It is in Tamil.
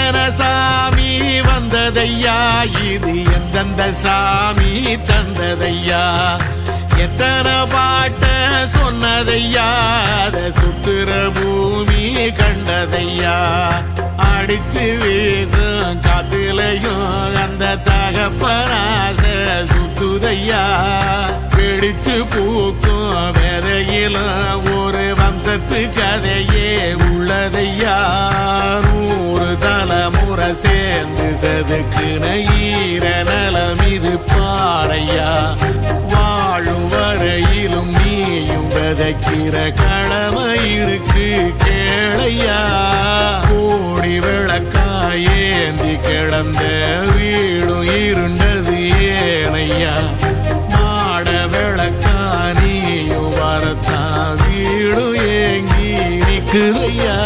எத்தனை சாமி வந்ததையா, இது எந்தெந்த சாமி தந்ததையா, எத்தனை பாட்ட சொன்னதையா, அத சுத்துற பூமி கண்டதையா, அடிச்சு வீசும் காத்துலையும் அந்த தகப்பனாச சுத்துதையா, பிடிச்சு பூக்கும் விதையிலும் ஒரு வம்சத்து கதையே உள்ளதையா, 100 தலைமுறை சேர்ந்து செதுக்குன ஈர நலம் இது பாறையா, வாழும் வரையிலும் நீயும் விதைக்கிற கடமை இருக்கு கேளையா, கோடி விளக்காயேந்தி கிடந்த வீடும் இருண்டது ஏனையா, மாட விளக்கா நீயும் வரத்தான் வீடும் ஏங்கி நிக்குதையா.